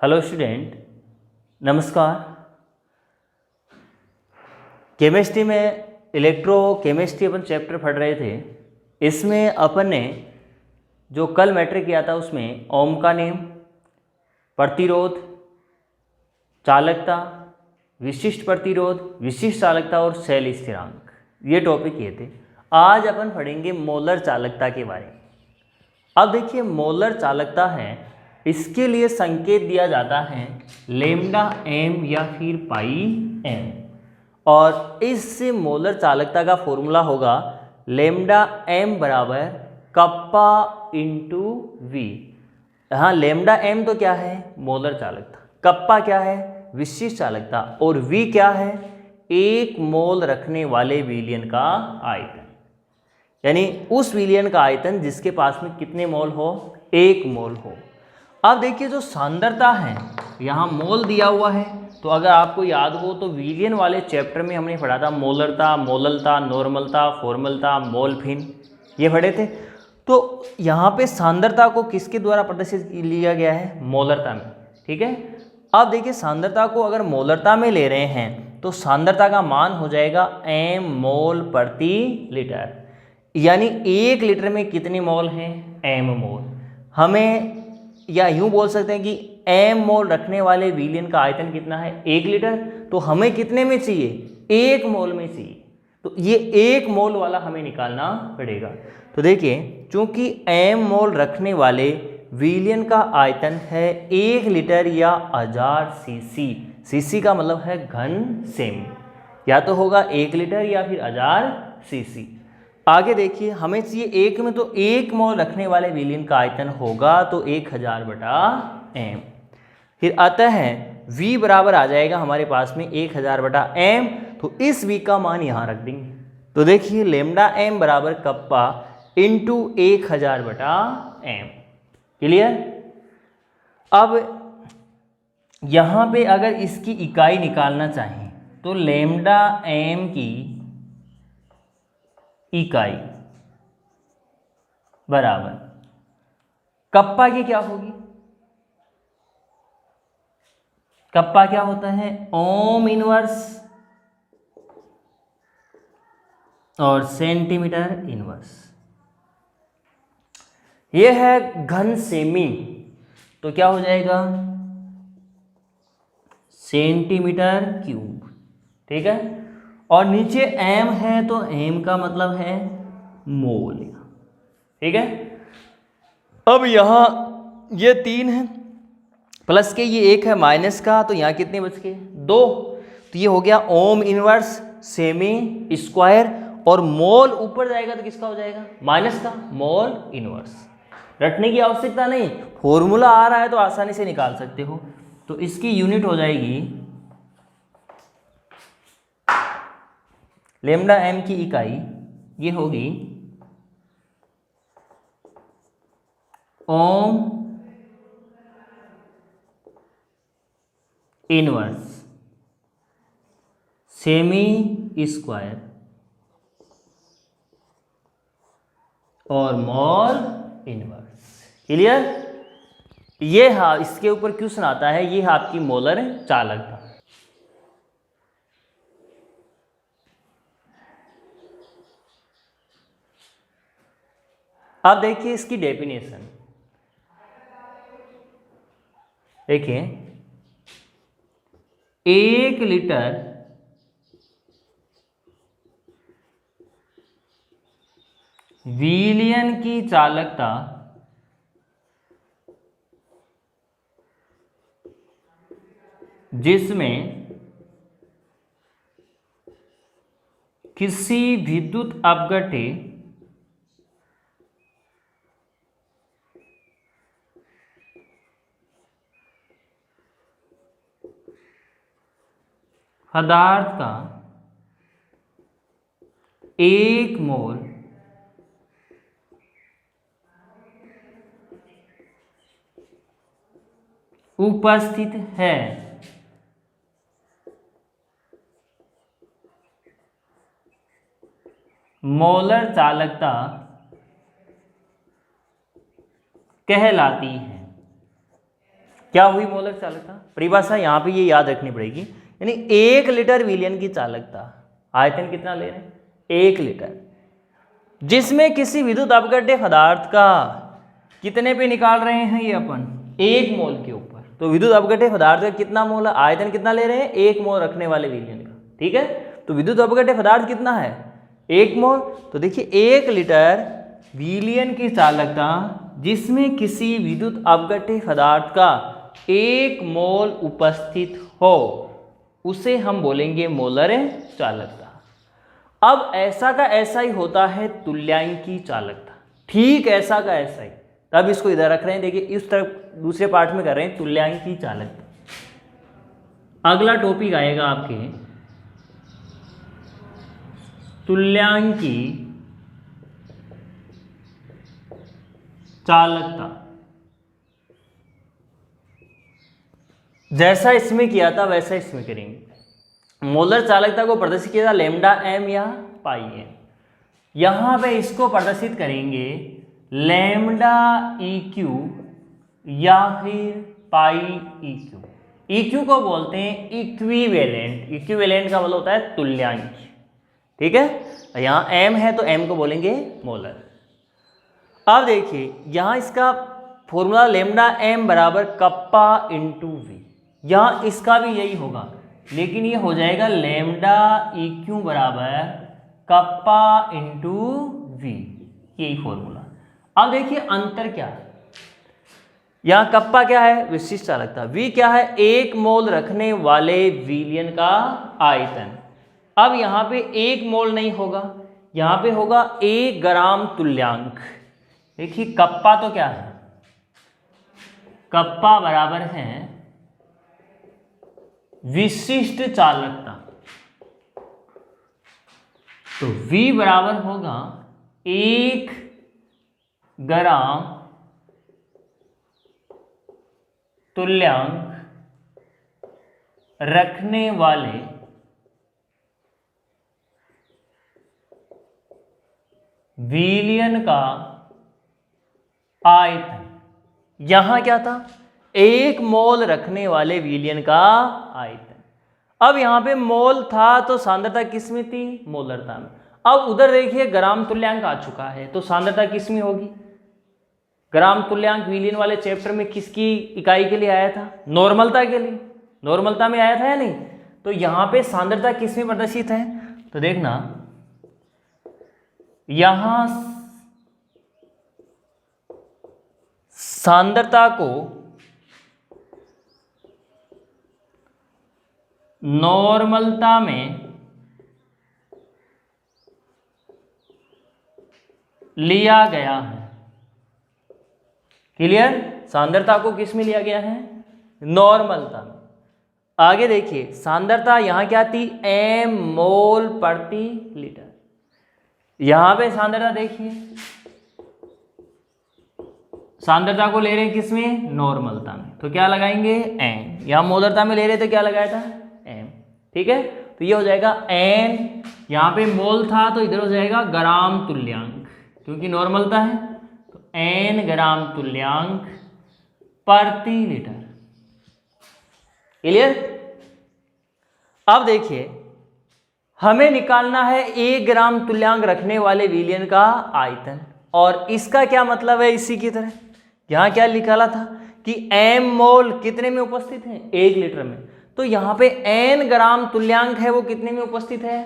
Hello student, नमस्कार। Chemistry में electrochemistry अपन chapter पढ़ रहे थे। इसमें अपन ने जो कल मैटर किया था उसमें ओम का नियम, प्रतिरोध, चालकता, विशिष्ट प्रतिरोध, विशिष्ट चालकता और शैल स्थिरांक, ये टॉपिक किए थे। आज अपन पढ़ेंगे मोलर चालकता के बारे में। अब देखिए, मोलर चालकता है, इसके लिए संकेत दिया जाता है लेम्डा एम या फिर पाई एम, और इस मोलर चालकता का फॉर्मूला होगा लेम्डा एम बराबर कप्पा इंटू वी। हाँ, लेम्डा एम तो क्या है? मोलर चालकता। कप्पा क्या है? विशिष्ट चालकता। और वी क्या है? एक मोल रखने वाले विलयन का आयतन, यानी उस विलयन का आयतन जिसके पास में कितने मोल हो? एक मोल हो। अब देखिए, जो सांद्रता है, यहाँ मोल दिया हुआ है, तो अगर आपको याद हो तो विलयन वाले चैप्टर में हमने पढ़ा था मोलरता, मोललता, नॉर्मलता, फॉर्मलता, मोलफिन, ये पढ़े थे। तो यहाँ पे सांद्रता को किसके द्वारा प्रदर्शित लिया गया है? मोलरता में। ठीक है। अब देखिए, सांद्रता को अगर मोलरता में ले रहे हैं तो सांद्रता का मान हो जाएगा एम मोल प्रति लीटर, यानी 1 लीटर में कितने मोल हैं? एम मोल। हमें या यूं बोल सकते हैं कि एम मोल रखने वाले विलयन का आयतन कितना है? 1 लीटर। तो हमें कितने में चाहिए? 1 मोल में चाहिए। तो ये 1 मोल वाला हमें निकालना पड़ेगा। तो देखिए, चूंकि एम मोल रखने वाले विलयन का आयतन है 1 लीटर या 1000 सीसी। सीसी का मतलब है घन सेमी, या तो होगा 1 लीटर या फिर 1000 सीसी। आगे देखिए, हमें चाहिए 1 में, तो 1 मोल रखने वाले विलयन का आयतन होगा तो 1000 बटा एम। फिर अतः V बराबर आ जाएगा हमारे पास में 1000 बटा एम। तो इस V का मान यहाँ रख देंगे। तो देखिए, लेम्डा एम बराबर कप्पा इंटू 1000 बटा एम। क्लियर? अब यहाँ पे अगर इसकी इकाई निकालना चाहें तो लेम्डा एम की इकाई बराबर कप्पा की क्या होगी? कप्पा क्या होता है? ओम इनवर्स और सेंटीमीटर इनवर्स। ये है घन सेमी, तो क्या हो जाएगा? Centimetre cube. ठीक है। और नीचे एम है तो एम का मतलब है मोल। ठीक है। अब यहां ये 3 है, प्लस के ये 1 है माइनस का, तो यहाँ कितने बच गए? 2। तो ये हो गया ओम इनवर्स सेमी स्क्वायर, और मोल ऊपर जाएगा तो किसका हो जाएगा? माइनस का, मोल इनवर्स। रटने की आवश्यकता नहीं, फॉर्मूला आ रहा है तो आसानी से निकाल सकते हो। तो इसकी यूनिट हो जाएगी, लेम्डा एम की इकाई ये होगी ओम इनवर्स सेमी स्क्वायर और मोल इनवर्स। क्लियर? ये हाँ, इसके ऊपर क्वेश्चन आता है, ये है आपकी मोलर चालकता। अब देखिए इसकी डेफिनेशन। देखिए, 1 लीटर विलयन की चालकता जिसमें किसी विद्युत अपघट्य पदार्थ का 1 मोल उपस्थित है, मोलर चालकता कहलाती है। क्या हुई मोलर चालकता? परिभाषा यहाँ पे ये याद रखनी पड़ेगी, यानी 1 लीटर विलयन की चालकता, आयतन कितना ले रहे हैं? 1 लीटर, जिसमें किसी विद्युत अपघट्य पदार्थ का कितने पे निकाल रहे हैं ये अपन? 1 मोल के ऊपर। तो विद्युत अपघट्य पदार्थ का कितना मोल, आयतन कितना ले रहे हैं? 1 मोल रखने वाले विलयन का, ठीक है। तो विद्युत अपघट्य पदार्थ कितना है? 1 मोल। तो देखिए 1 लीटर विलयन की चालकता जिसमें किसी विद्युत अपघट्य पदार्थ का 1 मोल उपस्थित हो, उसे हम बोलेंगे मोलर चालकता। अब ऐसा का ऐसा ही होता है तुल्यांकी चालकता, ठीक ऐसा का ऐसा ही। तब इसको इधर रख रहे हैं, देखिए इस तरफ दूसरे पार्ट में कर रहे हैं तुल्यांकी चालकता। अगला टॉपिक आएगा आपके तुल्यांकी चालकता। जैसा इसमें किया था वैसा इसमें करेंगे। मोलर चालकता को प्रदर्शित किया था लैम्डा एम या पाई एम, यहां पे इसको प्रदर्शित करेंगे लैम्डा इक्यू या फिर पाई इक्यू। इक्यू को बोलते हैं इक्विवेलेंट, इक्विवेलेंट का मतलब होता है तुल्यांकी, ठीक है। यहाँ एम है तो एम को बोलेंगे मोलर। अब देखिए यहाँ इसका फॉर्मूला लैम्डा एम बराबर कप्पा इंटू वी, यहाँ इसका भी यही होगा, लेकिन ये हो जाएगा लैम्डा इक्यू बराबर कप्पा इंटू वी, यही फॉर्मूला। अब देखिए अंतर क्या है, यहाँ कप्पा क्या है? विशिष्ट चालकता। वी क्या है? 1 मोल रखने वाले विलयन का आयतन। अब यहाँ पे 1 मोल नहीं होगा, यहाँ पे होगा 1 ग्राम तुल्यांक। देखिए कप्पा तो क्या है? कप्पा बराबर है विशिष्ट चालकता, तो V बराबर होगा 1 ग्राम तुल्यांक रखने वाले विलयन का आयतन। यहां क्या था? 1 मोल रखने वाले विलयन का आयतन। अब यहां पे मोल था तो सांद्रता किस में थी? मोलरता में। अब उधर देखिए ग्राम तुल्यांक आ चुका है, तो सांद्रता किस में होगी? ग्राम तुल्यांक विलयन वाले चैप्टर में किसकी इकाई के लिए आया था? नॉर्मलता के लिए, नॉर्मलता में आया था या नहीं? तो यहां पे सांद्रता किस में प्रदर्शित है? तो देखना यहां सांद्रता को नॉर्मलता में लिया गया है। क्लियर? सांद्रता को किस में लिया गया है? नॉर्मलता में। आगे देखिए सांद्रता यहां क्या थी? एम मोल प्रति लीटर। यहां पे सांद्रता देखिए, सांद्रता को ले रहे हैं किस में? नॉर्मलता में, तो क्या लगाएंगे? एन। यहां मोलरता में ले रहे थे, क्या लगाया था? एम, ठीक है। तो ये हो जाएगा एन, यहां पे मोल था तो इधर हो जाएगा ग्राम तुल्यांक, क्योंकि नॉर्मलता है, तो एन ग्राम तुल्यांक प्रति लीटर। क्लियर? अब देखिए हमें निकालना है 1 ग्राम तुल्यांक रखने वाले विलयन का आयतन, और इसका क्या मतलब है? इसी की तरह यहां क्या निकाला था कि एम मोल कितने में उपस्थित है? 1 लीटर में। तो यहां पे एन ग्राम तुल्यांक है वो कितने में उपस्थित है?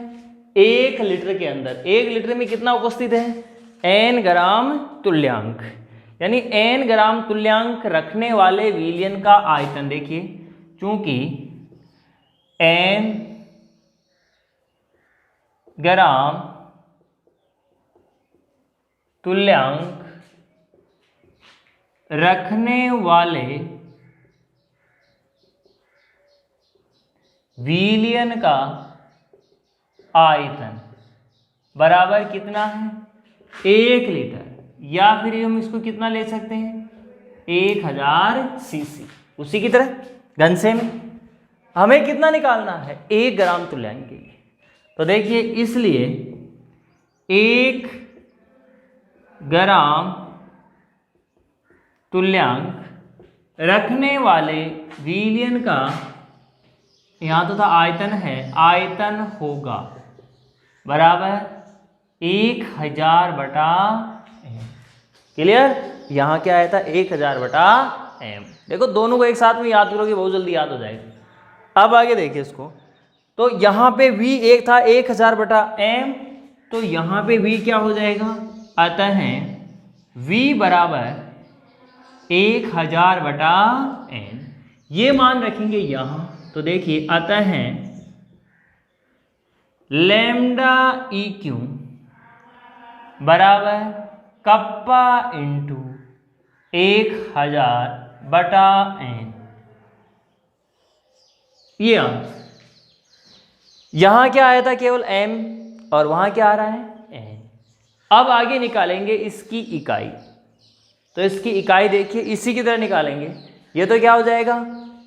1 लीटर के अंदर। 1 लीटर में कितना उपस्थित है? एन ग्राम तुल्यांक, यानी एन ग्राम तुल्यांक रखने वाले विलयन का आयतन। देखिए चूंकि एन ग्राम तुल्यांक रखने वाले विलयन का आयतन बराबर कितना है? 1 लीटर, या फिर हम इसको कितना ले सकते हैं? 1000 सीसी। उसी की तरह घनसे में हमें कितना निकालना है? 1 ग्राम तुल्यांक के लिए। तो देखिए इसलिए 1 ग्राम तुल्यांक रखने वाले विलयन का, यहाँ तो था आयतन है, आयतन होगा बराबर 1000/m। क्लियर? यहाँ क्या आया था 1000/m। देखो दोनों को एक साथ में याद करोगे बहुत जल्दी याद हो जाएगा। अब आगे देखिए इसको, तो यहाँ पे v एक था 1000/m, तो यहाँ पे v क्या हो जाएगा, अतः v बराबर 1000/n। ये मान रखेंगे यहाँ, तो देखिए अतः लैम्डा EQ बराबर कप्पा इंटू 1000/n। ये आंसर। यहां क्या आया था केवल m, और वहां क्या आ रहा है n। अब आगे निकालेंगे इसकी इकाई, तो इसकी इकाई देखिए इसी की तरह निकालेंगे। ये तो क्या हो जाएगा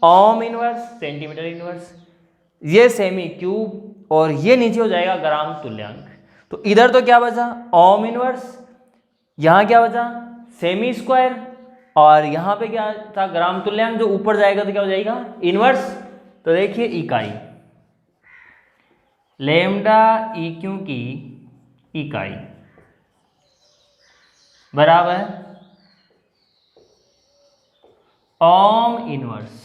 ओम इनवर्स सेंटीमीटर इनवर्स, ये सेमी क्यूब, और ये नीचे हो जाएगा ग्राम तुल्यांक। तो इधर तो क्या बचा ओम इनवर्स, यहाँ क्या बचा सेमी स्क्वायर, और यहाँ पे क्या था ग्राम तुल्यांक, जो ऊपर जाएगा तो क्या हो जाएगा इनवर्स। तो देखिए इकाई लैम्डा EQ की इकाई बराबर ओम इनवर्स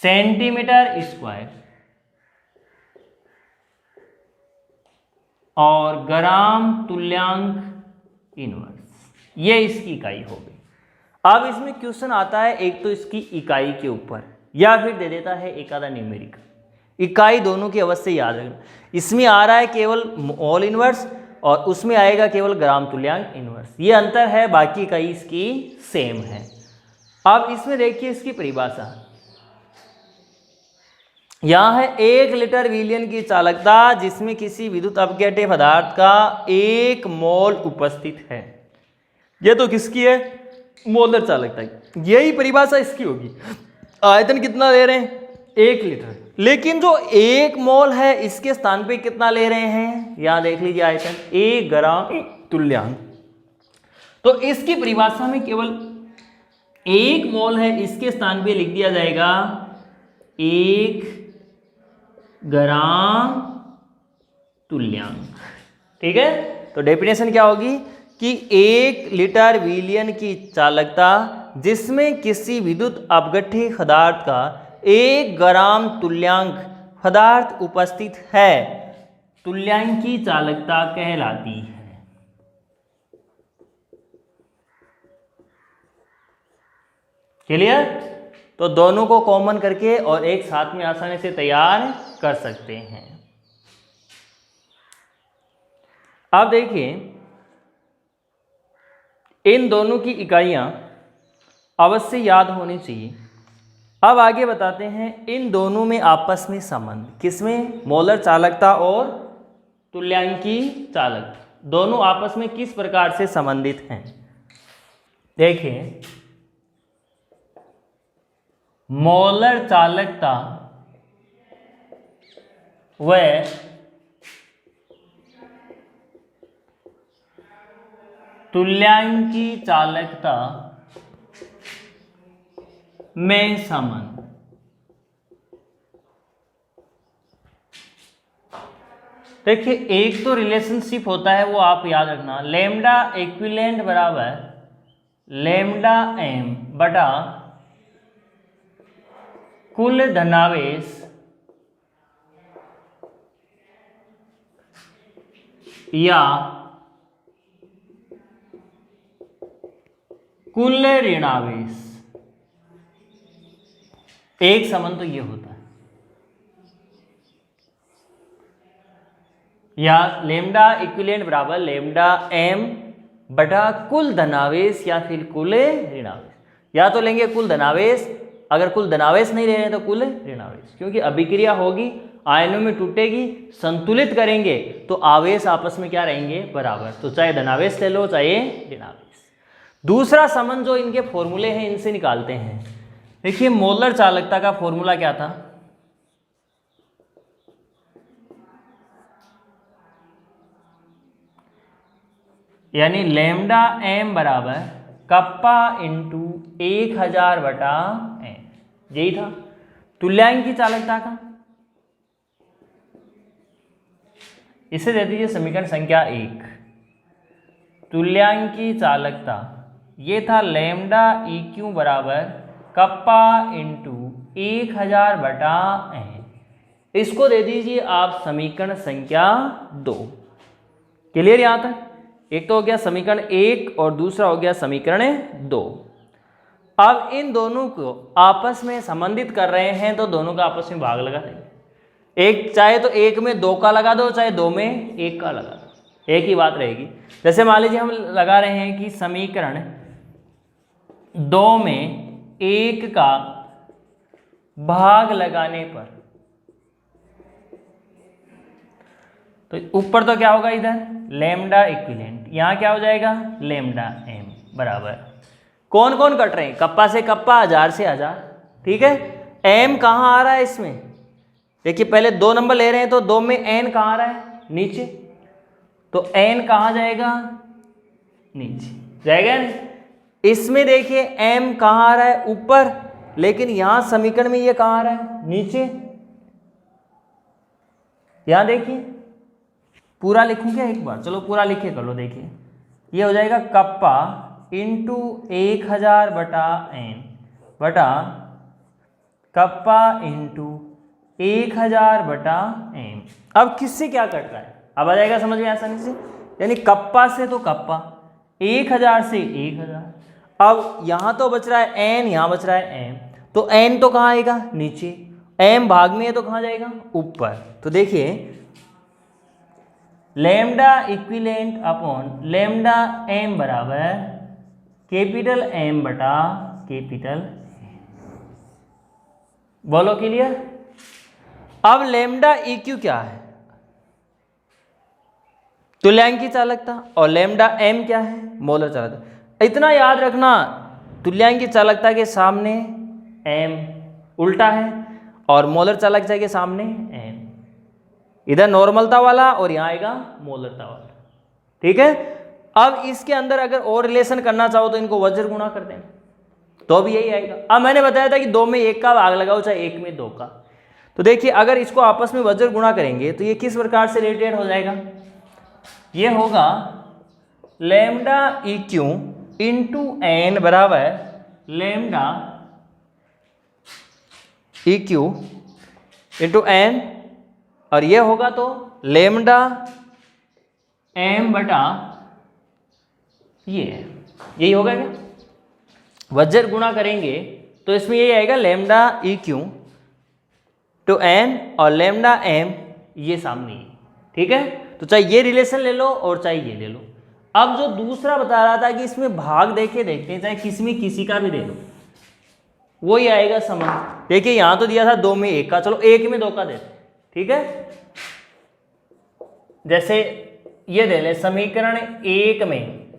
सेंटीमीटर स्क्वायर और ग्राम तुल्यांक इनवर्स, ये इसकी इकाई हो गई। अब इसमें क्वेश्चन आता है एक तो इसकी इकाई के ऊपर, या फिर दे देता है एक आधा न्यूमेरिक। इकाई दोनों की अवश्य याद रखना। इसमें आ रहा है केवल मोल इनवर्स और उसमें आएगा केवल ग्राम तुल्यांक इनवर्स, ये अंतर है, बाकी इकाई इसकी सेम है। अब इसमें देखिए इसकी परिभाषा, यहां है 1 लीटर विलयन की चालकता जिसमें किसी विद्युत अपघट्य पदार्थ का 1 मोल उपस्थित है। ये तो किसकी है मोलर चालकता की, यही परिभाषा इसकी होगी। आयतन कितना ले रहे हैं 1 लीटर, लेकिन जो 1 मोल है इसके स्थान पे कितना ले रहे हैं, यहां देख लीजिए आयतन 1 ग्राम तुल्यांक। तो इसकी परिभाषा में केवल 1 मोल है, इसके स्थान पे लिख दिया जाएगा 1 ग्राम तुल्यांक। ठीक है, तो डेफिनेशन क्या होगी कि 1 लीटर विलयन की चालकता जिसमें किसी विद्युत अपघट्य पदार्थ का 1 ग्राम तुल्यांक पदार्थ उपस्थित है, तुल्यांक की चालकता कहलाती है। क्लियर? तो दोनों को कॉमन करके और एक साथ में आसानी से तैयार कर सकते हैं। अब देखिए इन दोनों की इकाइयां अवश्य याद होनी चाहिए। अब आगे बताते हैं इन दोनों में आपस में संबंध, किसमें मोलर चालकता और तुल्यांकी चालकता, दोनों आपस में किस प्रकार से संबंधित हैं। देखिए मोलर चालकता व तुल्यांकी चालकता में संबंध। देखिए एक तो रिलेशनशिप होता है वो आप याद रखना, लैम्डा इक्विवेलेंट बराबर लैम्डा m बटा कुल धनावेश या कुल ऋणावेश। एक संबंध तो ये होता है, या लैम्डा इक्विवेलेंट बराबर लैम्डा m बटा कुल धनावेश या फिर कुल ऋणावेश। या तो लेंगे कुल धनावेश, अगर कुल धनावेश नहीं ले रहे हैं तो कुल ऋणावेश, क्योंकि अभिक्रिया होगी आयनों में टूटेगी, संतुलित करेंगे तो आवेश आपस में क्या रहेंगे बराबर, तो चाहे धनावेश ले लो चाहे ऋणावेश। दूसरा संबंध जो इनके फॉर्मूले हैं इनसे निकालते हैं। देखिए मोलर चालकता का फॉर्मूला क्या था, यानी लैम्डा m बराबर कप्पा इंटू 1000 बटा n, यही था तुल्यांक की चालकता का। इसे दे दीजिए समीकरण संख्या 1, तुल्यांक की चालकता ये था लैम्डा EQ बराबर कप्पा इंटू 1000 बटा n। इसको दे दीजिए आप समीकरण संख्या 2। क्लियर यहाँ तक? एक तो हो गया समीकरण 1 और दूसरा हो गया समीकरण 2। अब इन दोनों को आपस में संबंधित कर रहे हैं तो दोनों का आपस में भाग लगा देंगे। एक चाहे तो 1 में 2 का लगा दो, चाहे 2 में 1 का लगा दो, एक ही बात रहेगी। जैसे मान लीजिए हम लगा रहे हैं कि समीकरण 2 में 1 का भाग लगाने पर, तो ऊपर तो क्या होगा इधर लैम्डा इक्विवेलेंट, यहाँ क्या हो जाएगा लैम्डा m बराबर, कौन कौन कट रहे हैं, कप्पा से कप्पा, 1000 से 1000, ठीक है। m कहाँ आ रहा है इसमें, देखिए पहले 2 नंबर ले रहे हैं तो 2 में n कहाँ आ रहा है नीचे, तो n कहाँ जाएगा नीचे जाएगा नहीं। इसमें देखिए m कहाँ आ रहा है ऊपर, लेकिन यहां समीकरण में ये कहाँ आ रहा है नीचे। यहां देखिए पूरा लिखूं क्या एक बार, चलो पूरा लिखे कर लो। देखिए ये हो जाएगा कप्पा इंटू 1000 बटा n बटा कप्पा इंटू 1000 बटा m। अब किससे क्या कट रहा है, अब आ जाएगा समझ में आसानी से, यानी कप्पा से तो कप्पा, 1000 से 1000। अब यहाँ तो बच रहा है n, यहाँ बच रहा है m, तो n तो कहाँ आएगा नीचे, m भाग में है तो कहाँ जाएगा ऊपर। तो देखिए lambda equivalent upon lambda m बराबर कैपिटल M बटा कैपिटल m। बोलो क्लियर। अब लैम्डा EQ क्या है, तुल्यांक की चालकता, और लैम्डा m क्या है मोलर चालकता। इतना याद रखना तुल्यांक की चालकता के सामने m उल्टा है और मोलर चालकता के सामने n, इधर नॉर्मलता वाला और यहाँ आएगा मोलरता वाला, ठीक है। अब इसके अंदर अगर और रिलेशन करना चाहो तो इनको वज्र गुणा कर देना तो भी यही आएगा। अब मैंने बताया था कि 2 में 1 का भाग लगाओ चाहे 1 में 2 का, तो देखिए अगर इसको आपस में वज्र गुणा करेंगे तो ये किस प्रकार से रिलेटेड हो जाएगा, ये होगा लैम्डा EQ इंटू n बराबर लैम्डा EQ इंटू n, और ये होगा तो लैम्डा m बटा ये, यही होगा क्या, वज्र गुणा करेंगे तो इसमें यही आएगा लैम्डा EQ टू n और लैम्डा m ये सामने, ठीक है। तो चाहे ये रिलेशन ले लो और चाहे ये ले लो। अब जो दूसरा बता रहा था कि इसमें भाग देखते हैं, चाहे किसी में किसी का भी दे लो वही आएगा संबंध। देखिए यहां तो दिया था 2 में 1 का, चलो 1 में 2 का देते, ठीक है। जैसे ये दे ले समीकरण 1 में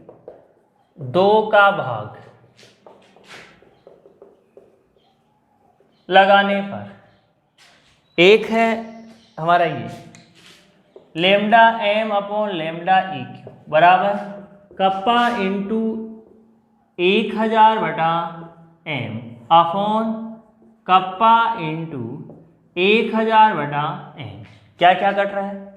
2 का भाग लगाने पर एक है हमारा ये lambda m upon lambda EQ बराबर कप्पा इंटू 1000 बटा m अपॉन कप्पा इंटू 1000 बटा n। क्या क्या कट रहा है,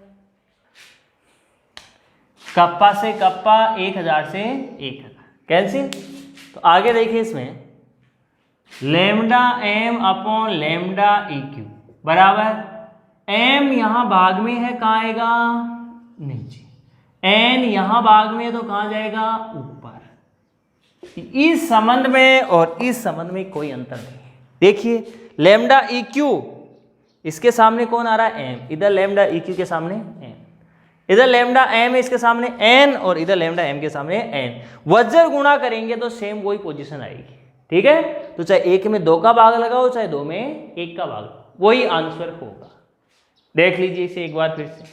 कप्पा से कप्पा, 1000 से 1000 कैंसिल। तो आगे देखिए इसमें lambda m upon lambda EQ बराबर m यहाँ भाग में है कहाँ आएगा नीचे, n यहाँ भाग में है तो कहाँ जाएगा ऊपर। इस संबंध में और इस संबंध में कोई अंतर नहीं है। देखिए लैम्डा EQ इसके सामने कौन आ रहा है m, इधर लैम्डा EQ के सामने m, इधर लैम्डा m इसके सामने n और इधर लैम्डा m के सामने n। वज्र गुणा करेंगे तो सेम वही पोजीशन आएगी, ठीक है। तो चाहे 1 में 2 का भाग लगाओ चाहे 2 में 1 का भाग, वही आंसर होगा। देख लीजिए इसे एक बार फिर से।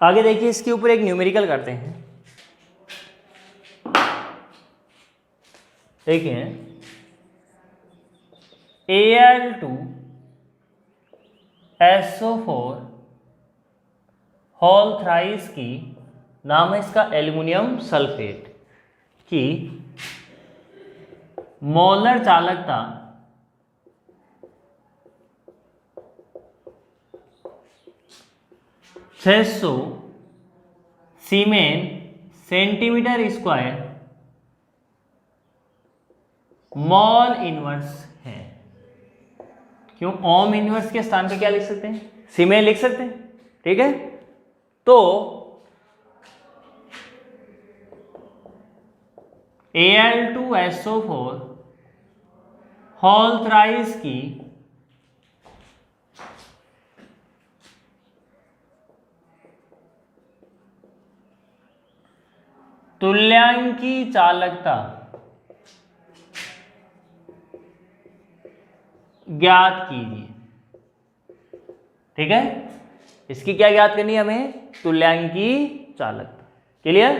आगे देखिए इसके ऊपर एक न्यूमेरिकल करते हैं। देखिए Al2SO4 होल थ्राइस की, नाम है इसका एल्युमिनियम सल्फेट की मोलर चालकता (600 सीमेन सेंटीमीटर स्क्वायर मॉल इनवर्स है। क्यों? ओम इनवर्स के स्थान पे क्या लिख सकते हैं? सीमेन लिख सकते हैं। ठीक है, तो Al2SO4 होल थ्राइस की तुल्यांकी चालकता ज्ञात कीजिए। ठीक है, इसकी क्या ज्ञात करनी है हमें? तुल्यांकी चालकता। क्लियर?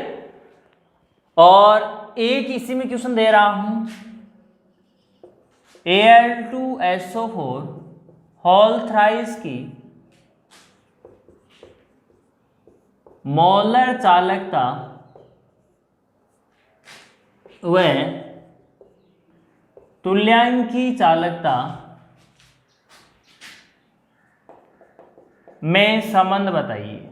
और एक इसी में क्वेश्चन दे रहा हूं, Al2SO4 होल थ्राइस की मोलर चालकता व तुल्यांकी चालकता में संबंध बताइए।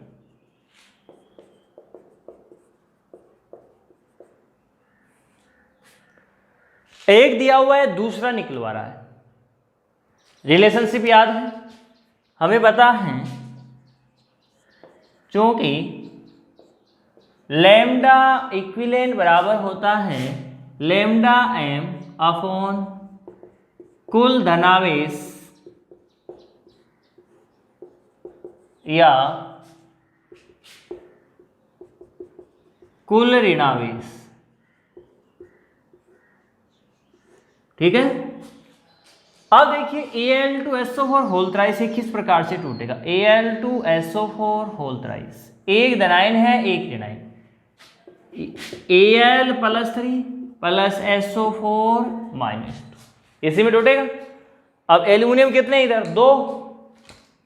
एक दिया हुआ है, दूसरा निकलवा रहा है। रिलेशनशिप याद है, हमें पता है क्योंकि लैम्डा इक्विवेलेंट बराबर होता है लैम्डा m अपॉन कुल धनावेश या कुल ऋणावेश। ठीक है, अब देखिए Al2SO4 होल थ्राइस किस प्रकार से टूटेगा। Al2SO4 होल थ्राइस, एक धनायन है एक ऋणायन, Al +3 प्लस SO4 -2, इसी में टूटेगा। अब एल्यूमिनियम कितने इधर? 2,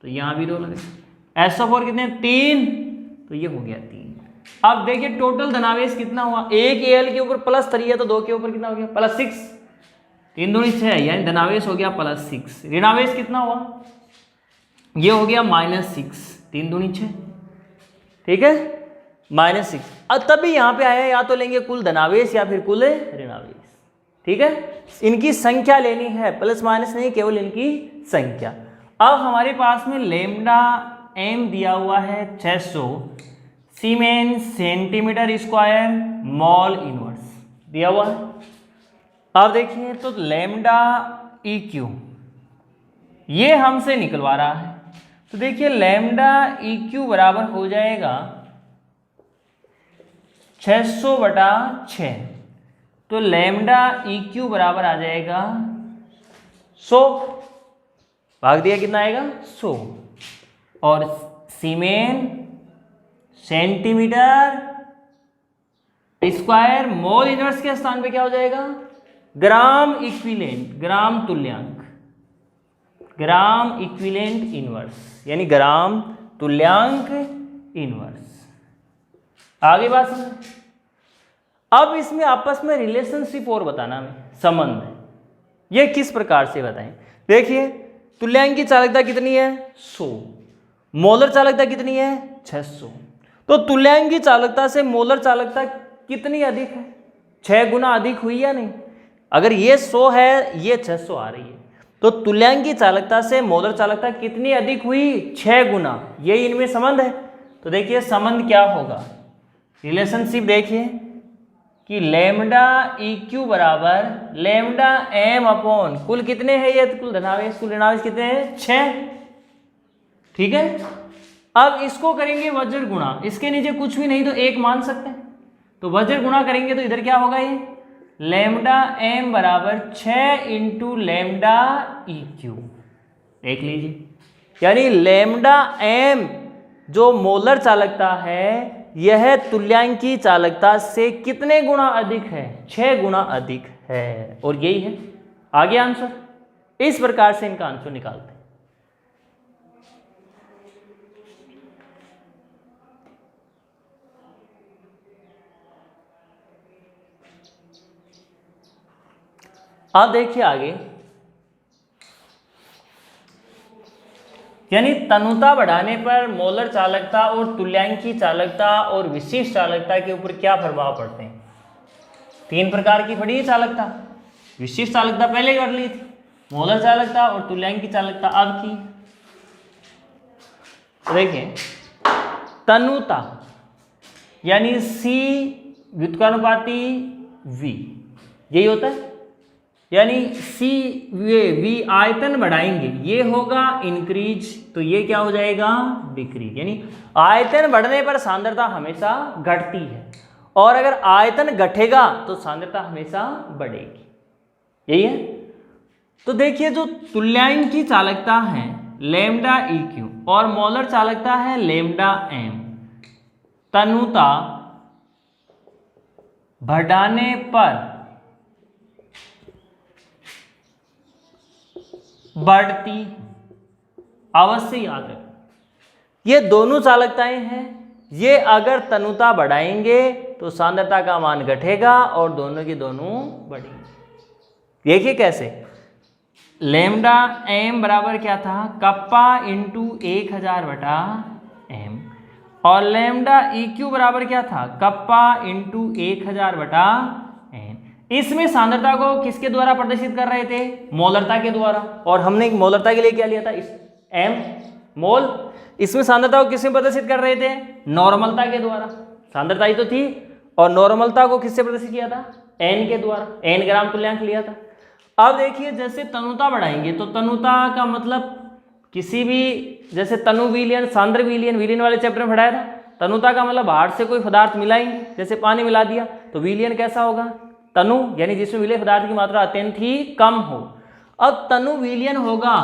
तो यहां भी 2 लगे। SO4 कितने? 3, तो ये हो गया 3। अब देखिए टोटल धनावेश कितना हुआ? एक Al के ऊपर +3 है तो 2 के ऊपर कितना हो गया? +6, 3 दूनी 6, यानी धनावेश हो गया +6। ऋणावेश कितना हुआ? ये हो गया -6, 3 दूनी 6। ठीक है, -6। अब तभी यहां पे आया, या तो लेंगे कुल धनावेश या फिर कुल ऋणावेश। ठीक है, इनकी संख्या लेनी है, प्लस माइनस नहीं, केवल इनकी संख्या। अब हमारे पास में लैम्डा m दिया हुआ है 600 सीमेन सेंटीमीटर स्क्वायर मॉल इनवर्स दिया हुआ है। अब देखिए तो लैम्डा EQ ये हमसे निकलवा रहा है, तो देखिए लैम्डा EQ बराबर हो जाएगा 600/6, तो लैम्डा EQ बराबर आ जाएगा 100, भाग दिया कितना आएगा? 100। और सीमेन सेंटीमीटर स्क्वायर मोल इनवर्स के स्थान पे क्या हो जाएगा? ग्राम इक्विवेलेंट, ग्राम तुल्यांक, ग्राम इक्विवेलेंट इनवर्स, यानी ग्राम तुल्यांक इनवर्स। आगे बात समझ। अब इसमें आपस में रिलेशनशिप और बताना हमें, संबंध ये किस प्रकार से बताएं। देखिए तुल्यांक की चालकता कितनी है? 100, मोलर चालकता कितनी है? 600। तो तुल्यांक की चालकता से मोलर चालकता कितनी अधिक है? 6 गुना अधिक हुई या नहीं? अगर ये 100 है, ये 600 आ रही है, तो तुल्यांक की चालकता से मोलर चालकता कितनी अधिक हुई? 6 गुना। ये इनमें संबंध है। तो देखिए संबंध क्या होगा, रिलेशनशिप देखिए कि लैम्डा EQ बराबर लैम्डा m अपॉन कुल कितने हैं? ये कुल धनावेश, कुल ऋणावेश कितने हैं? 6। ठीक है, अब इसको करेंगे वज्र गुणा, इसके नीचे कुछ भी नहीं तो 1 मान सकते हैं, तो वज्र गुणा करेंगे तो इधर क्या होगा? ये लैम्डा m बराबर 6 इंटू लैम्डा EQ, देख लीजिए, यानी लैम्डा m जो मोलर चालकता है यह तुल्यांकी चालकता से कितने गुना अधिक है? 6 गुना अधिक है, और यही है आगे आंसर। इस प्रकार से इनका आंसर निकालते हैं। अब देखिए आगे, यानी तनुता बढ़ाने पर मोलर चालकता और तुल्यांकी चालकता और विशिष्ट चालकता के ऊपर क्या प्रभाव पड़ते हैं। 3 प्रकार की पड़ी है चालकता। विशिष्ट चालकता पहले कर ली थी, मोलर चालकता और तुल्यांकी चालकता अब की। देखिए तनुता यानी C व्युत्क्रमानुपाती V, यही होता है। यानी C V आयतन बढ़ाएंगे, ये होगा इंक्रीज, तो ये क्या हो जाएगा डिक्रीज। यानी आयतन बढ़ने पर सांद्रता हमेशा घटती है, और अगर आयतन घटेगा तो सांद्रता हमेशा बढ़ेगी, यही है। तो देखिए जो तुल्यांकी चालकता है लैम्डा EQ और मोलर चालकता है लैम्डा M, तनुता बढ़ाने पर बढ़ती, अवश्य याद रखें। ये दोनों चालकताएं हैं, ये अगर तनुता बढ़ाएंगे तो सांद्रता का मान घटेगा और दोनों की दोनों बढ़ेंगे। देखिए कैसे, लैम्डा M बराबर क्या था, कप्पा इंटू 1000 बटा M, और लैम्डा EQ बराबर क्या था, कप्पा इंटू 1000 बटा N। इसमें सांद्रता को किसके द्वारा प्रदर्शित कर रहे थे, मोलरता के द्वारा, और हमने मोलरता के लिए क्या लिया था, इस M मोल। इसमें सांद्रता को किसमें प्रदर्शित कर रहे थे, नॉर्मलता के द्वारा, सांद्रता ही तो थी, और नॉर्मलता को किससे प्रदर्शित किया था, N के द्वारा, N ग्राम तुल्यांक लिया था। अब देखिए जैसे तनुता बढ़ाएंगे तो तनुता का मतलब किसी भी, जैसे तनु विलयन, सांद्र विलयन, विलयन वाले चैप्टर में पढ़ाया था। तनुता का मतलब बाहर से कोई पदार्थ मिलाएंगे, जैसे पानी मिला दिया तो विलयन कैसा होगा, तनु यानी जिसमें विलय पदार्थ की मात्रा अत्यंत ही कम हो। अब तनु विलयन होगा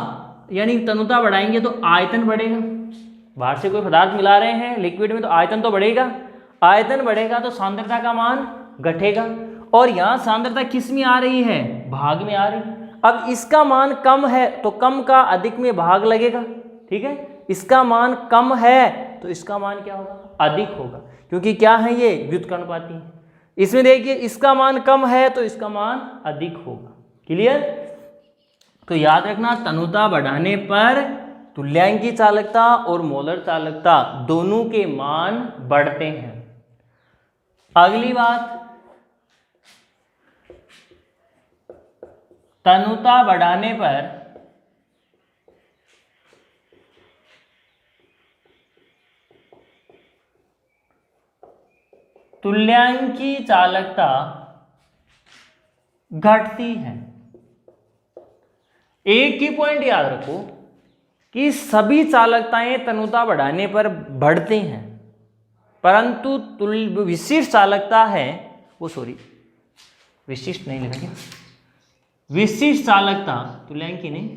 यानी तनुता बढ़ाएंगे तो आयतन बढ़ेगा, बाहर से कोई पदार्थ मिला रहे हैं लिक्विड में तो आयतन तो बढ़ेगा, आयतन बढ़ेगा तो सांद्रता का मान घटेगा, और यहाँ सांद्रता किस में आ रही है, भाग में आ रही। अब इसका मान कम है तो कम का अधिक में भाग लगेगा, ठीक है। इसका मान कम है तो इसका मान क्या होगा, अधिक होगा, क्योंकि क्या है ये व्युत्क्रमानुपाती है। इसमें देखिए इसका मान कम है तो इसका मान अधिक होगा, क्लियर। तो याद रखना तनुता बढ़ाने पर तुल्यांकी चालकता और मोलर चालकता दोनों के मान बढ़ते हैं। अगली बात, तनुता बढ़ाने पर तुल्यांकी चालकता घटती है। एक ही पॉइंट याद रखो कि सभी चालकताएं तनुता बढ़ाने पर बढ़ती हैं, परंतु विशिष्ट चालकता है वो, सॉरी विशिष्ट नहीं लिखा क्या, विशिष्ट चालकता, तुल्यांकी नहीं,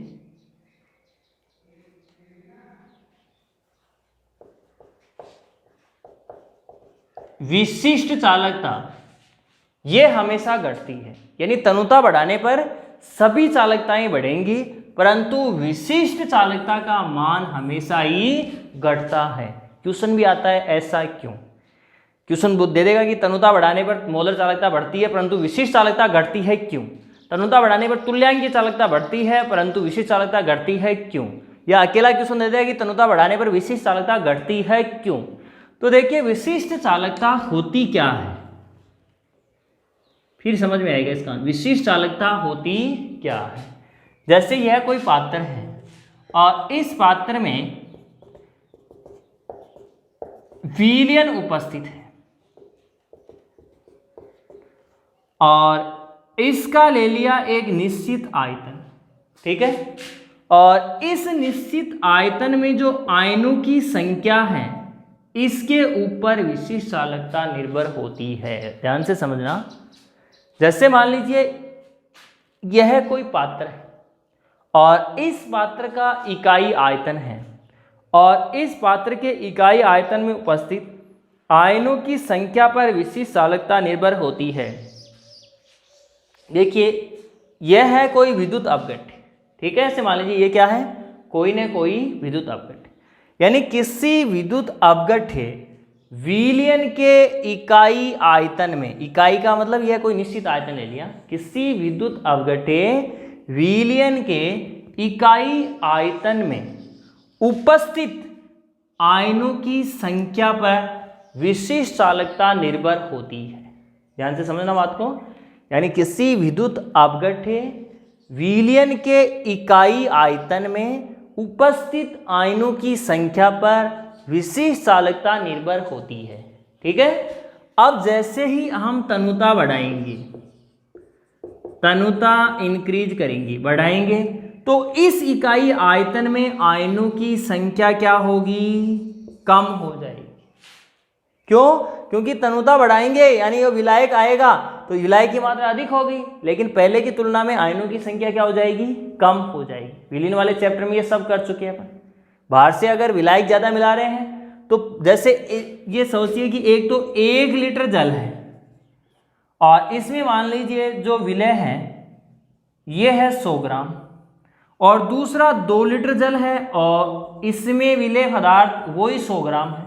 विशिष्ट चालकता ये हमेशा घटती है। यानी तनुता बढ़ाने पर सभी चालकताएं बढ़ेंगी, परंतु विशिष्ट चालकता का मान हमेशा ही घटता है। क्वेश्चन भी आता है ऐसा क्यों, क्वेश्चन दे देगा कि तनुता बढ़ाने पर मोलर चालकता बढ़ती है परंतु विशिष्ट चालकता घटती है क्यों, तनुता बढ़ाने पर तुल्यांकी चालकता बढ़ती है परंतु विशिष्ट चालकता घटती है क्यों, या अकेला क्वेश्चन दे देगा कि तनुता बढ़ाने पर विशिष्ट चालकता घटती है क्यों। तो देखिए विशिष्ट चालकता होती क्या है, फिर समझ में आएगा इसका। विशिष्ट चालकता होती क्या है, जैसे यह कोई पात्र है और इस पात्र में विलयन उपस्थित है और इसका ले लिया एक निश्चित आयतन, ठीक है, और इस निश्चित आयतन में जो आयनों की संख्या है इसके ऊपर विशिष्ट चालकता निर्भर होती है। ध्यान से समझना, जैसे मान लीजिए यह कोई पात्र है और इस पात्र का इकाई आयतन है और इस पात्र के इकाई आयतन में उपस्थित आयनों की संख्या पर विशिष्ट चालकता निर्भर होती है। देखिए यह है कोई विद्युत अपघट्य, ठीक है, ऐसे मान लीजिए ये क्या है, कोई न कोई विद्युत अपघट्य, यानी किसी विद्युत अपघट्य विलयन के इकाई आयतन में, इकाई का मतलब यह कोई निश्चित आयतन ले लिया, किसी विद्युत अवगठे विलयन के इकाई आयतन में उपस्थित आयनों की संख्या पर विशिष्ट चालकता निर्भर होती है। ध्यान से समझना बात को, यानी किसी विद्युत अपघट्य विलयन के इकाई आयतन में उपस्थित आयनों की संख्या पर विशिष्ट चालकता निर्भर होती है। ठीक है। अब जैसे ही हम तनुता बढ़ाएंगे, तनुता इंक्रीज करेंगे, बढ़ाएंगे, तो इस इकाई आयतन में आयनों की संख्या क्या होगी? कम हो जाएगी। क्यों? क्योंकि तनुता बढ़ाएंगे यानी वो विलायक आएगा तो विलायक की मात्रा अधिक होगी, लेकिन पहले की तुलना में आयनों की संख्या क्या हो जाएगी? कम हो जाएगी। विलीन वाले चैप्टर में ये सब कर चुके हैं अपन। बाहर से अगर विलायक ज़्यादा मिला रहे हैं तो जैसे ये सोचिए कि एक तो 1 लीटर जल है और इसमें मान लीजिए जो विलय है ये है 100 ग्राम, और दूसरा 2 लीटर जल है और इसमें विलय पदार्थ वही 100 ग्राम है।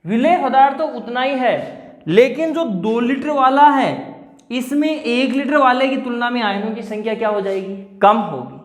विलय पदार्थ तो उतना ही है, लेकिन जो 2 लीटर वाला है इसमें 1 लीटर वाले की तुलना में आयनों की संख्या क्या हो जाएगी? कम होगी।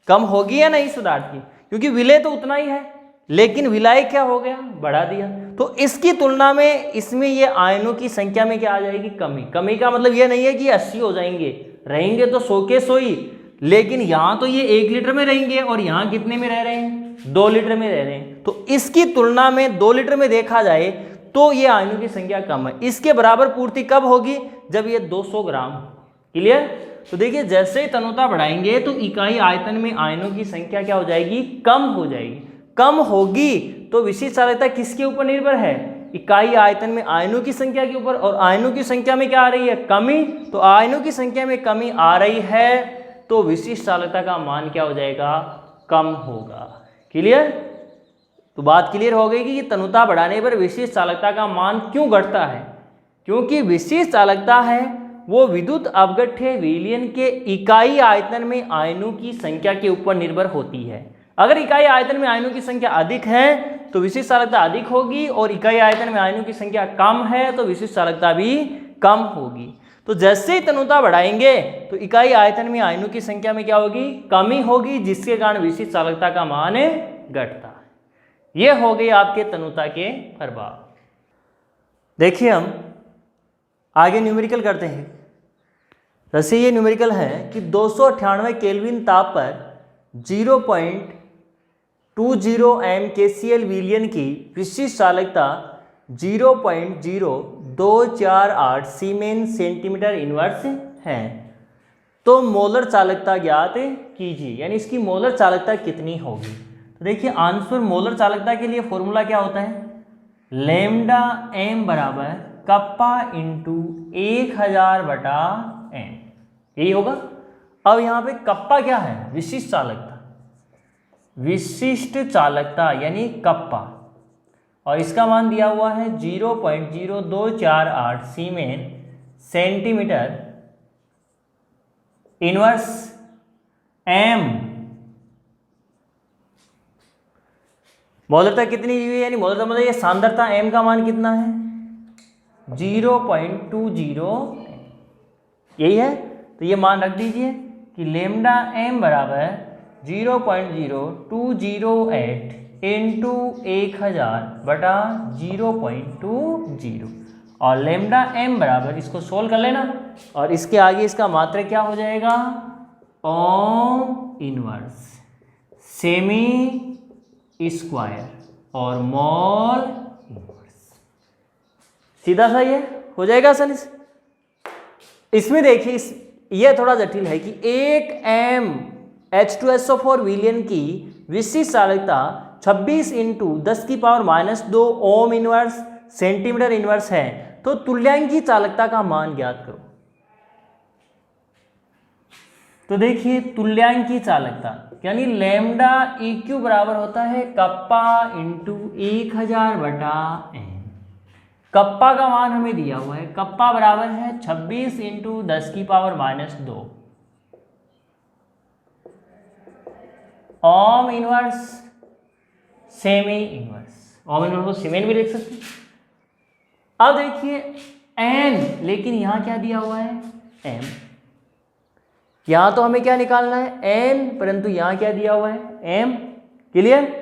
कम होगी या नहीं इस पदार्थ की? क्योंकि विलय तो उतना ही है, लेकिन विलायक क्या हो गया? बढ़ा दिया। तो इसकी तुलना में इसमें ये आयनों की संख्या में क्या आ जाएगी? कमी। कमी का मतलब ये नहीं है कि 80 हो जाएंगे, रहेंगे तो 100 के 100 ही, लेकिन यहाँ तो ये 1 लीटर में रहेंगे और यहाँ कितने में रह रहे हैं? 2 लीटर में रह रहे हैं। तो इसकी तुलना में 2 लीटर में देखा जाए तो ये आयनों की संख्या कम है। इसके बराबर पूर्ति कब होगी? जब ये 200 ग्राम। क्लियर? तो देखिए जैसे ही तनुता बढ़ाएंगे तो इकाई आयतन में आयनों की संख्या क्या हो जाएगी? कम हो जाएगी। कम होगी तो विशिष्ट चालकता किसके ऊपर निर्भर है? इकाई आयतन में आयनों की संख्या के ऊपर, और आयनों की संख्या में क्या आ रही है? कमी। तो आयनों की संख्या में कमी आ रही है तो विशिष्ट चालकता का मान क्या हो जाएगा? कम होगा। क्लियर? तो बात क्लियर हो गई कि तनुता बढ़ाने पर विशिष्ट चालकता का मान क्यों घटता है? क्योंकि विशिष्ट चालकता है वो विद्युत अपघट्य विलयन के इकाई आयतन में आयनों की संख्या के ऊपर निर्भर होती है। अगर इकाई आयतन में आयनों की संख्या अधिक है तो विशिष्ट चालकता अधिक होगी, और इकाई आयतन में आयनों की संख्या कम है तो विशिष्ट चालकता भी कम होगी। तो जैसे ही तनुता बढ़ाएंगे तो इकाई आयतन में आयनों की संख्या में क्या होगी? कमी होगी, जिसके कारण विशिष्ट चालकता का मान घटता है। ये हो गई आपके तनुता के प्रभाव। देखिए हम आगे न्यूमेरिकल करते हैं। जैसे ये न्यूमेरिकल है कि 298 केल्विन ताप पर 0.20 mkcl विलयन की विशिष्ट चालकता 0.0248 सीमेन सेंटीमीटर इनवर्स है। तो मोलर चालकता ज्ञात कीजिए, यानी इसकी मोलर चालकता कितनी होगी? तो देखिए आंसर मोलर चालकता के लिए फॉर्मूला क्या होता है? लैम्डा m बराबर कप्पा इंटू 1000/n, यही होगा। अब यहाँ पे कप्पा क्या है? विशिष्ट चालकता। विशिष्ट चालकता यानी कप्पा, और इसका मान दिया हुआ है 0.0248 सीमेन सेंटीमीटर इनवर्स m। मोलरता कितनी दी हुई है? यानी मोलरता मतलब ये सांद्रता m का मान कितना है? 0.20, यही है। तो ये मान रख दीजिए कि लेमडा m बराबर 0.0208 इंटू 1000/0.20, और लेमडा m बराबर, इसको सोल्व कर लेना, और इसके आगे इसका मात्रक क्या हो जाएगा? ओम इनवर्स सेमी स्क्वायर और मॉल इनवर्स। सीधा सा ये हो जाएगा असल। इसमें देखिए ये थोड़ा जटिल है कि 1 H2SO4 विलयन की विशिष्ट चालकता 26 into 10⁻² ohm inverse centimetre inverse है। तो तुल्यांकी चालकता का मान ज्ञात करो। तो देखिए तुल्यांकी चालकता यानी लैम्डा EQ बराबर होता है कप्पा इंटू 1000/n। कप्पा का मान हमें दिया हुआ है, कप्पा बराबर है 26 into 10⁻²। Ohm inverse semi inverse, ohm inverse को सीमेन भी लिख सकते हैं। अब देखिए एन, लेकिन यहां क्या दिया हुआ है, एम। यहां तो हमें क्या निकालना है, एन, परंतु यहां क्या दिया हुआ है, एम। क्लियर।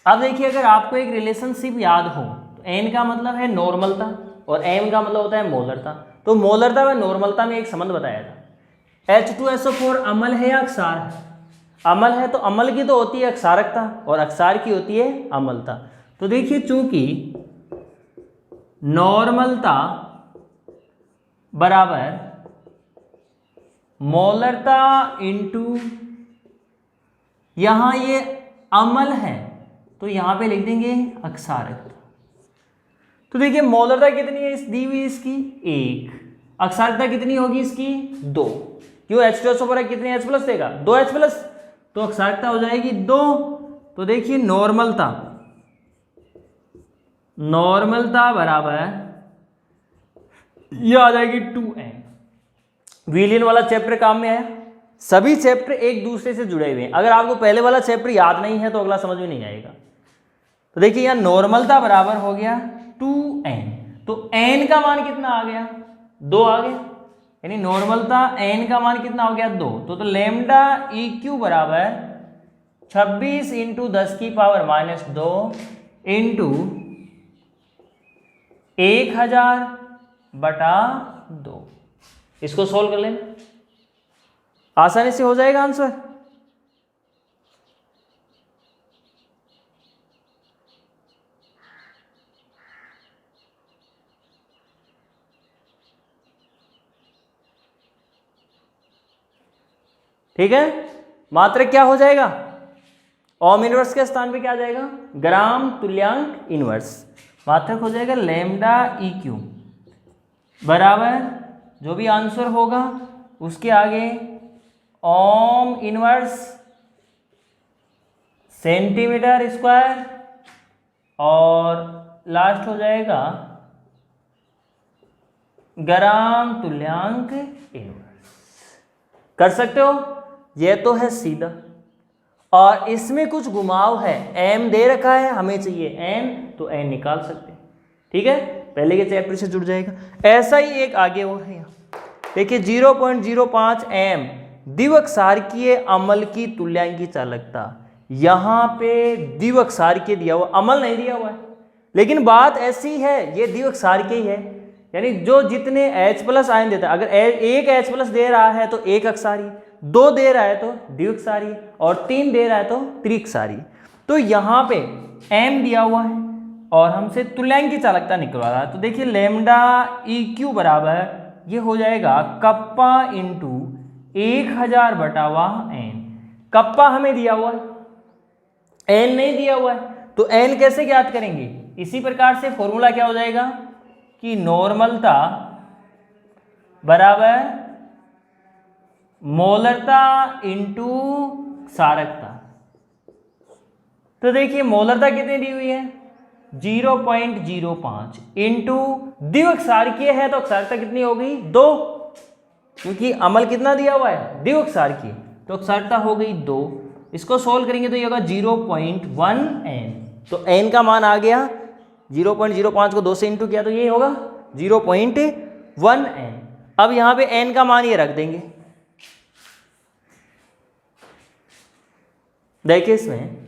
अब देखिए अगर आपको एक रिलेशनशिप याद हो तो एन का मतलब है नॉर्मलता और एम का मतलब होता है मोलरता। तो मोलरता व नॉर्मलता में एक संबंध बताया था। H2SO4 अम्ल है या अक्षार है? अम्ल है, तो अम्ल की तो होती है अक्षारकता और अक्षार की होती है अम्लता। तो देखिए चूंकि नॉर्मलता बराबर मोलरता इंटू, यहां ये अम्ल है तो यहां पे लिख देंगे अक्षारकता। तो देखिए मोलरता कितनी है इस दी हुई इसकी, 1। अक्षारकता कितनी होगी इसकी, 2। क्यों, H2SO4 कितने H+ देगा, 2H+, तो अक्षारकता हो जाएगी 2। तो देखिए नॉर्मलता, नॉर्मलता बराबर ये आ जाएगी 2n। विलियन वाला चैप्टर काम में आया। सभी चैप्टर एक दूसरे से जुड़े हुए हैं। अगर आपको पहले वाला चैप्टर याद नहीं है तो अगला समझ में नहीं आएगा। तो देखिए यहां नॉर्मलता बराबर हो गया 2n। तो n का मान कितना आ गया, 2 आ गया, यानी नॉर्मलता n का मान कितना हो गया, 2। तो लेमडा EQ बराबर 26 इंटू 10⁻⁻2 इंटू 1000/2। इसको सोल्व कर लेना, आसानी से हो जाएगा आंसर। ठीक है, मात्रक क्या हो जाएगा, ओम इनवर्स के स्थान पे क्या आ जाएगा, ग्राम तुल्यांक इनवर्स। मात्रक हो जाएगा लैम्डा EQ बराबर जो भी आंसर होगा उसके आगे ओम इनवर्स सेंटीमीटर स्क्वायर और लास्ट हो जाएगा ग्राम तुल्यांक इनवर्स। कर सकते हो, ये तो है सीधा और इसमें कुछ घुमाव है। m दे रखा है, हमें चाहिए n, तो n निकाल सकते हैं। ठीक है, पहले के चैप्टर से जुड़ जाएगा। ऐसा ही एक आगे और है, यहाँ देखिए 0.05 m द्विअक्षारकीय अम्ल की तुल्यांकी चालकता। यहाँ पे द्विअक्षारकीय दिया हुआ, अम्ल नहीं दिया हुआ है, लेकिन बात ऐसी है ये द्विअक्षारकीय ही है, यानी जो जितने H+ आयन देता है, अगर एक H+ दे रहा है तो एक अक्षारीय, 2 दे रहा है तो द्विअक्षारीय और 3 दे रहा है तो त्रिअक्षारीय। तो यहाँ पे m दिया हुआ है और हमसे तुल्यांकी चालकता निकलवा रहा है। तो देखिए लैम्डा EQ बराबर ये हो जाएगा कप्पा इंटू 1000/n। कप्पा हमें दिया हुआ है, n नहीं दिया हुआ है, तो n कैसे ज्ञात करेंगे, इसी प्रकार से फॉर्मूला क्या हो जाएगा कि नॉर्मलता बराबर मोलरता इंटू क्षारकता। तो देखिए मोलरता कितनी दी हुई है, 0.05 इंटू द्विअक्षारकीय है तो अक्षारकता कितनी हो गई, 2, क्योंकि अम्ल कितना दिया हुआ है द्विअक्षारकीय, तो अक्षारकता हो गई 2। इसको सोल्व करेंगे तो ये होगा 0.1n। तो n का मान आ गया 0.05 को 2 से इंटू किया तो ये होगा 0.1n। अब यहां पे n का मान ये रख देंगे। देखिए इसमें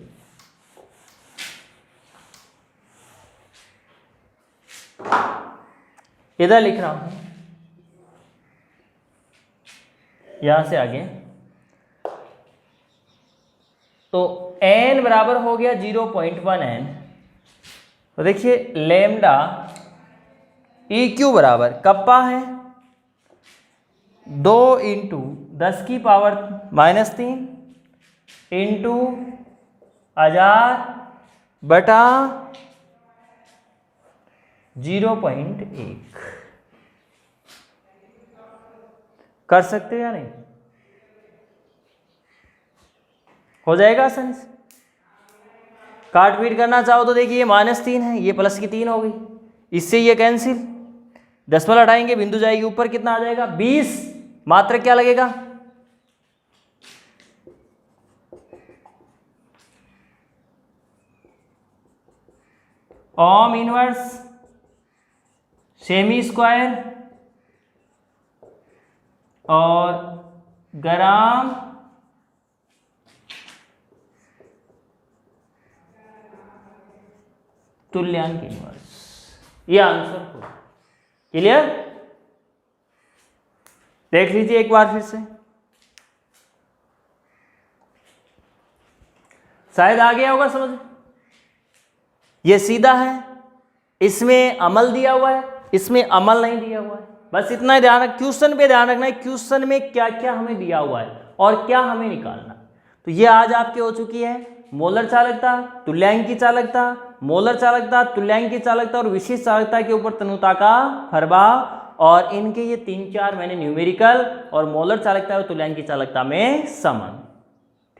इधर लिख रहा हूं, यहां से आगे तो n बराबर हो गया 0.1n। तो देखिए लैम्डा EQ बराबर कप्पा है 2 इंटू 10⁻³ इंटू 1000/0.1। कर सकते हो या नहीं, हो जाएगा आसानी से। काट पीट करना चाहो तो देखिए ये -3 है, ये +3 हो गई, इससे ये कैंसिल, दशमलव हटाएंगे बिंदु जाएगी ऊपर, कितना आ जाएगा 20। मात्रक क्या लगेगा, ओम इनवर्स सेमी स्क्वायर और ग्राम तुल्यांक इनवर्स, ये आंसर होगा। क्लियर? देख लीजिए एक बार फिर से, शायद आ गया होगा समझ। ये सीधा है, इसमें अमल दिया हुआ है, इसमें अमल नहीं दिया हुआ है। बस इतना ध्यान रख, क्वेश्चन पे ध्यान रखना है, क्वेश्चन में क्या क्या हमें दिया हुआ है और क्या हमें निकालना। तो ये आज आपकी हो चुकी है मोलर चालकता, तुल्यांक की चालकता, मोलर चालकता, तुल्यांक की चालकता और विशिष्ट चालकता के ऊपर तनुता का प्रभाव, और इनके ये 3-4 मैंने न्यूमेरिकल और मोलर चालकता और तुल्यांक की चालकता में संबंध।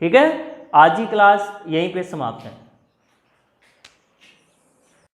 ठीक है, आज की क्लास यहीं पे समाप्त है।